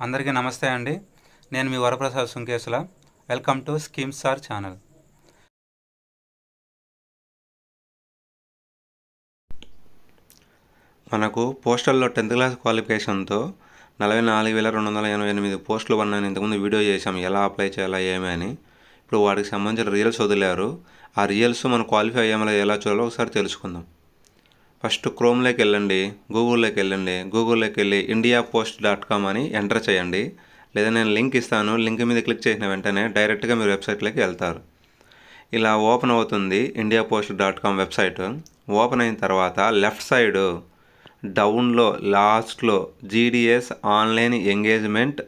అందరికీ నమస్తే అండి. నేను మీ Varaprasad Sunkesula. Welcome to schemes sir channel. మనకు పోస్టల్లో 10th క్లాస్ క్వాలిఫికేషన్తో 44,288 పోస్టులు ఉన్నాయని ఇంతకుముందు వీడియో చేశాం, ఎలా అప్లై చేయాలా ఏమి అని. ఇప్పుడు వాటికి సంబంధించిన రియల్స్ వదిలారు. ఆ రియల్స్ మనం క్వాలిఫై అయ్యామో ఎలా చూడాలో ఒకసారి తెలుసుకుందాం. ఫస్ట్ క్రోమ్లోకి వెళ్ళండి, గూగుల్లోకి వెళ్ళి indiapost.com అని ఎంటర్ చేయండి. లేదా నేను లింక్ ఇస్తాను, లింక్ మీద క్లిక్ చేసిన వెంటనే డైరెక్ట్గా మీరు వెబ్సైట్లోకి వెళ్తారు. ఇలా ఓపెన్ అవుతుంది indiapost.com వెబ్సైట్. ఓపెన్ అయిన తర్వాత లెఫ్ట్ సైడ్ డౌన్లో లాస్ట్లో GDS ఆన్లైన్ ఎంగేజ్మెంట్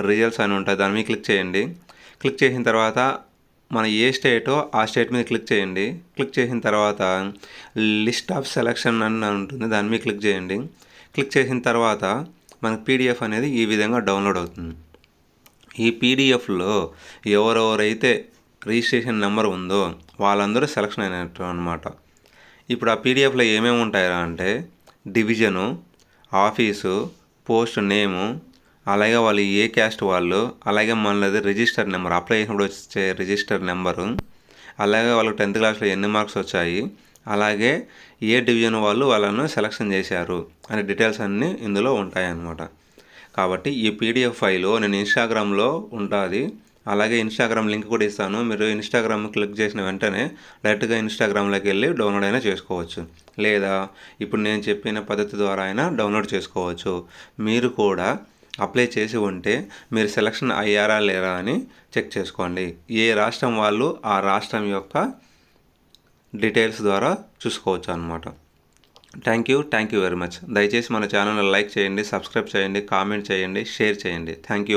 రిజల్ట్స్ అని ఉంటుంది, దాని మీద క్లిక్ చేయండి. క్లిక్ చేసిన తర్వాత మన ఏ స్టేటో ఆ స్టేట్ మీద క్లిక్ చేయండి. క్లిక్ చేసిన తర్వాత లిస్ట్ ఆఫ్ సెలక్షన్ అని ఉంటుంది, దాని మీద క్లిక్ చేయండి. క్లిక్ చేసిన తర్వాత మనకు PDF అనేది ఈ విధంగా డౌన్లోడ్ అవుతుంది. ఈ PDFలో ఎవరెవరైతే రిజిస్ట్రేషన్ నెంబర్ ఉందో వాళ్ళందరూ సెలక్షన్ అయినట్టు అనమాట. ఇప్పుడు ఆ PDFలో ఏమేమి ఉంటాయా అంటే డివిజను, ఆఫీసు, పోస్ట్ నేము, అలాగే వాళ్ళు ఏ క్యాస్ట్ వాళ్ళు, అలాగే మనది రిజిస్టర్ నెంబర్, అప్లై చేసినప్పుడు వచ్చే రిజిస్టర్ నెంబరు, అలాగే వాళ్ళకి 10th క్లాస్లో ఎన్ని మార్క్స్ వచ్చాయి, అలాగే ఏ డివిజన్ వాళ్ళు వాళ్ళను సెలక్షన్ చేశారు అనే డీటెయిల్స్ అన్నీ ఇందులో ఉంటాయన్నమాట. కాబట్టి ఈ PDF ఫైలు నేను ఇన్స్టాగ్రామ్లో ఉంటుంది, అలాగే ఇన్స్టాగ్రామ్ లింక్ కూడా ఇస్తాను. మీరు ఇన్స్టాగ్రామ్ క్లిక్ చేసిన వెంటనే డైరెక్ట్గా ఇన్స్టాగ్రామ్లోకి వెళ్ళి డౌన్లోడ్ అయినా చేసుకోవచ్చు, లేదా ఇప్పుడు నేను చెప్పిన పద్ధతి ద్వారా అయినా డౌన్లోడ్ చేసుకోవచ్చు. మీరు కూడా అప్లై చేసి ఉంటే మీరు సెలక్షన్ అయ్యారా లేరా అని చెక్ చేసుకోండి. ఏ రాష్ట్రం వాళ్ళు ఆ రాష్ట్రం యొక్క డీటెయిల్స్ ద్వారా చూసుకోవచ్చు అన్నమాట. Thank you very much. దయచేసి మన ఛానల్ని లైక్ చేయండి, సబ్స్క్రైబ్ చేయండి, కామెంట్ చేయండి, షేర్ చేయండి. Thank you.